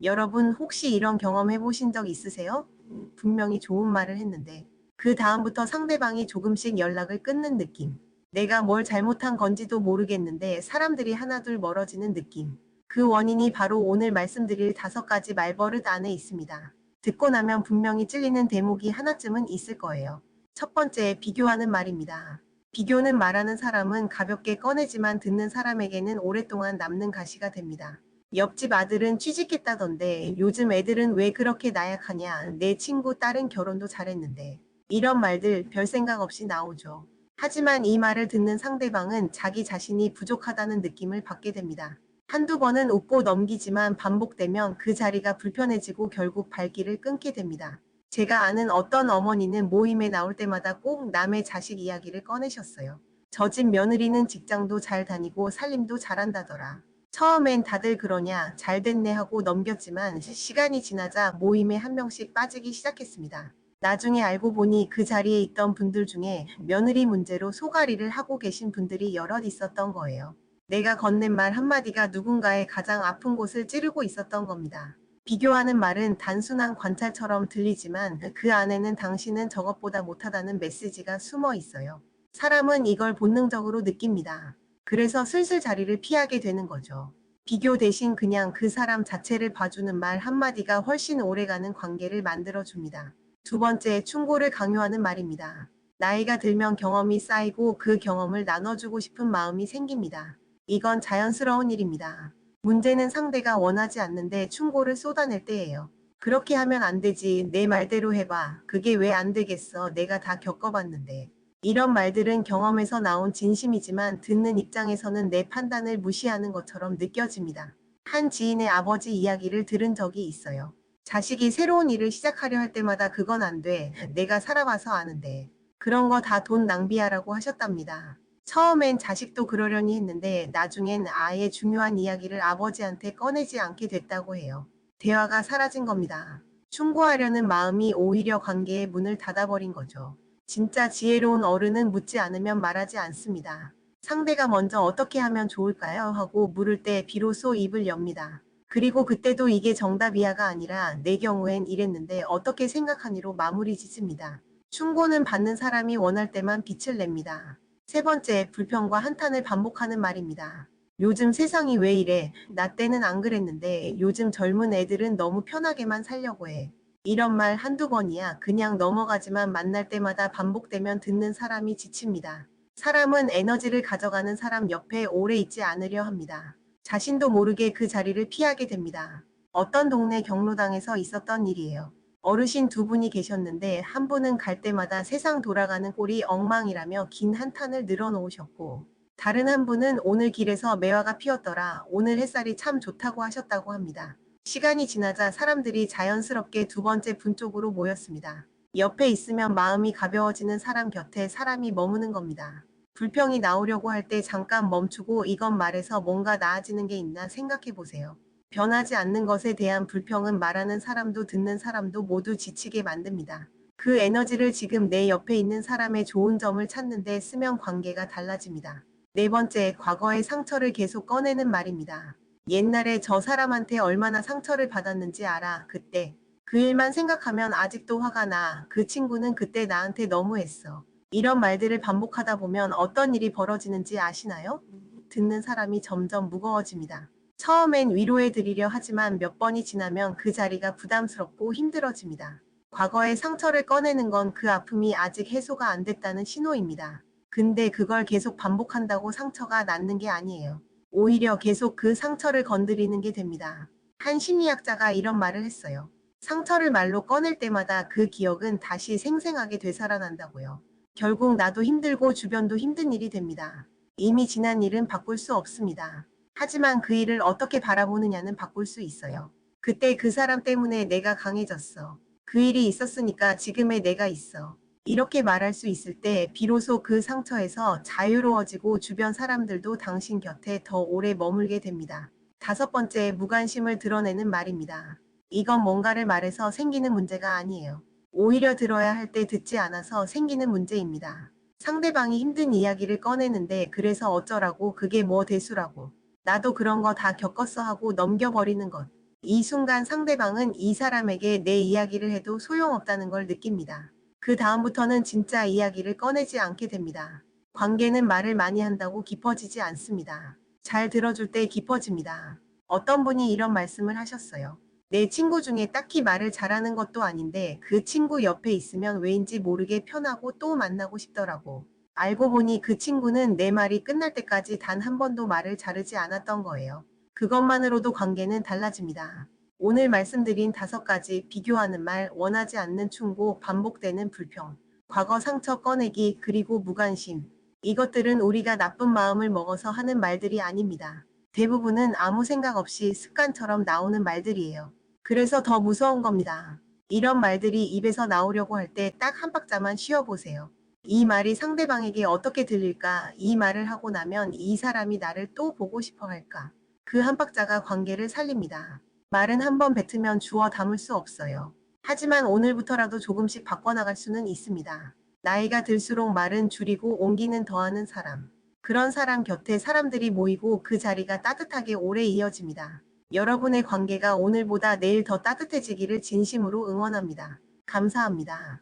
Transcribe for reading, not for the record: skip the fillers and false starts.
여러분 혹시 이런 경험 해보신 적 있으세요? 분명히 좋은 말을 했는데 그 다음부터 상대방이 조금씩 연락을 끊는 느낌. 내가 뭘 잘못한 건지도 모르겠는데 사람들이 하나둘 멀어지는 느낌. 그 원인이 바로 오늘 말씀드릴 5가지 말버릇 안에 있습니다. 듣고 나면 분명히 찔리는 대목이 하나쯤은 있을 거예요. 첫 번째, 비교하는 말입니다. 비교는 말하는 사람은 가볍게 꺼내지만 듣는 사람에게는 오랫동안 남는 가시가 됩니다. 옆집 아들은 취직했다던데 요즘 애들은 왜 그렇게 나약하냐, 내 친구 딸은 결혼도 잘했는데. 이런 말들 별 생각 없이 나오죠. 하지만 이 말을 듣는 상대방은 자기 자신이 부족하다는 느낌을 받게 됩니다. 한두 번은 웃고 넘기지만 반복되면 그 자리가 불편해지고 결국 발길을 끊게 됩니다. 제가 아는 어떤 어머니는 모임에 나올 때마다 꼭 남의 자식 이야기를 꺼내셨어요. 저 집 며느리는 직장도 잘 다니고 살림도 잘한다더라. 처음엔 다들 그러냐, 잘 됐네 하고 넘겼지만 시간이 지나자 모임에 한 명씩 빠지기 시작했습니다. 나중에 알고 보니 그 자리에 있던 분들 중에 며느리 문제로 소갈이를 하고 계신 분들이 여럿 있었던 거예요. 내가 건넨 말 한마디가 누군가의 가장 아픈 곳을 찌르고 있었던 겁니다. 비교하는 말은 단순한 관찰처럼 들리지만 그 안에는 당신은 저것보다 못하다는 메시지가 숨어 있어요. 사람은 이걸 본능적으로 느낍니다. 그래서 슬슬 자리를 피하게 되는 거죠. 비교 대신 그냥 그 사람 자체를 봐주는 말 한마디가 훨씬 오래가는 관계를 만들어줍니다. 두 번째, 충고를 강요하는 말입니다. 나이가 들면 경험이 쌓이고 그 경험을 나눠주고 싶은 마음이 생깁니다. 이건 자연스러운 일입니다. 문제는 상대가 원하지 않는데 충고를 쏟아낼 때예요. 그렇게 하면 안 되지. 내 말대로 해봐. 그게 왜 안 되겠어. 내가 다 겪어봤는데. 이런 말들은 경험에서 나온 진심이지만 듣는 입장에서는 내 판단을 무시하는 것처럼 느껴집니다. 한 지인의 아버지 이야기를 들은 적이 있어요. 자식이 새로운 일을 시작하려 할 때마다 그건 안 돼. 내가 살아봐서 아는데. 그런 거 다 돈 낭비하라고 하셨답니다. 처음엔 자식도 그러려니 했는데 나중엔 아예 중요한 이야기를 아버지한테 꺼내지 않게 됐다고 해요. 대화가 사라진 겁니다. 충고하려는 마음이 오히려 관계의 문을 닫아버린 거죠. 진짜 지혜로운 어른은 묻지 않으면 말하지 않습니다. 상대가 먼저 어떻게 하면 좋을까요? 하고 물을 때 비로소 입을 엽니다. 그리고 그때도 이게 정답이야가 아니라 내 경우엔 이랬는데 어떻게 생각하니로 마무리 짓습니다. 충고는 받는 사람이 원할 때만 빛을 냅니다. 세 번째, 불평과 한탄을 반복하는 말입니다. 요즘 세상이 왜 이래? 나 때는 안 그랬는데 요즘 젊은 애들은 너무 편하게만 살려고 해. 이런 말 한두 번이야 그냥 넘어가지만 만날 때마다 반복되면 듣는 사람이 지칩니다. 사람은 에너지를 가져가는 사람 옆에 오래 있지 않으려 합니다. 자신도 모르게 그 자리를 피하게 됩니다. 어떤 동네 경로당에서 있었던 일이에요. 어르신 두 분이 계셨는데 한 분은 갈 때마다 세상 돌아가는 꼴이 엉망이라며 긴 한탄을 늘어놓으셨고 다른 한 분은 오늘 길에서 매화가 피었더라. 오늘 햇살이 참 좋다고 하셨다고 합니다. 시간이 지나자 사람들이 자연스럽게 두 번째 분 쪽으로 모였습니다. 옆에 있으면 마음이 가벼워지는 사람 곁에 사람이 머무는 겁니다. 불평이 나오려고 할 때 잠깐 멈추고 이것 말해서 뭔가 나아지는 게 있나 생각해 보세요. 변하지 않는 것에 대한 불평은 말하는 사람도 듣는 사람도 모두 지치게 만듭니다. 그 에너지를 지금 내 옆에 있는 사람의 좋은 점을 찾는 데 쓰면 관계가 달라집니다. 네 번째, 과거의 상처를 계속 꺼내는 말입니다. 옛날에 저 사람한테 얼마나 상처를 받았는지 알아. 그때. 그 일만 생각하면 아직도 화가 나. 그 친구는 그때 나한테 너무했어. 이런 말들을 반복하다 보면 어떤 일이 벌어지는지 아시나요? 듣는 사람이 점점 무거워집니다. 처음엔 위로해 드리려 하지만 몇 번이 지나면 그 자리가 부담스럽고 힘들어집니다. 과거의 상처를 꺼내는 건 그 아픔이 아직 해소가 안 됐다는 신호입니다. 근데 그걸 계속 반복한다고 상처가 낫는 게 아니에요. 오히려 계속 그 상처를 건드리는 게 됩니다. 한 심리학자가 이런 말을 했어요. 상처를 말로 꺼낼 때마다 그 기억은 다시 생생하게 되살아난다고요. 결국 나도 힘들고 주변도 힘든 일이 됩니다. 이미 지난 일은 바꿀 수 없습니다. 하지만 그 일을 어떻게 바라보느냐는 바꿀 수 있어요. 그때 그 사람 때문에 내가 강해졌어. 그 일이 있었으니까 지금의 내가 있어. 이렇게 말할 수 있을 때 비로소 그 상처에서 자유로워지고 주변 사람들도 당신 곁에 더 오래 머물게 됩니다. 다섯 번째, 무관심을 드러내는 말입니다. 이건 뭔가를 말해서 생기는 문제가 아니에요. 오히려 들어야 할 때 듣지 않아서 생기는 문제입니다. 상대방이 힘든 이야기를 꺼내는데 그래서 어쩌라고 그게 뭐 대수라고. 나도 그런 거 다 겪었어 하고 넘겨버리는 것. 이 순간 상대방은 이 사람에게 내 이야기를 해도 소용없다는 걸 느낍니다. 그 다음부터는 진짜 이야기를 꺼내지 않게 됩니다. 관계는 말을 많이 한다고 깊어지지 않습니다. 잘 들어줄 때 깊어집니다. 어떤 분이 이런 말씀을 하셨어요. 내 친구 중에 딱히 말을 잘하는 것도 아닌데 그 친구 옆에 있으면 왜인지 모르게 편하고 또 만나고 싶더라고. 알고 보니 그 친구는 내 말이 끝날 때까지 단 한 번도 말을 자르지 않았던 거예요. 그것만으로도 관계는 달라집니다. 오늘 말씀드린 5가지 비교하는 말, 원하지 않는 충고, 반복되는 불평, 과거 상처 꺼내기, 그리고 무관심. 이것들은 우리가 나쁜 마음을 먹어서 하는 말들이 아닙니다. 대부분은 아무 생각 없이 습관처럼 나오는 말들이에요. 그래서 더 무서운 겁니다. 이런 말들이 입에서 나오려고 할 때 딱 한 박자만 쉬어보세요. 이 말이 상대방에게 어떻게 들릴까? 이 말을 하고 나면 이 사람이 나를 또 보고 싶어 할까? 그 한 박자가 관계를 살립니다. 말은 한 번 뱉으면 주워 담을 수 없어요. 하지만 오늘부터라도 조금씩 바꿔나갈 수는 있습니다. 나이가 들수록 말은 줄이고 옮기는 더하는 사람. 그런 사람 곁에 사람들이 모이고 그 자리가 따뜻하게 오래 이어집니다. 여러분의 관계가 오늘보다 내일 더 따뜻해지기를 진심으로 응원합니다. 감사합니다.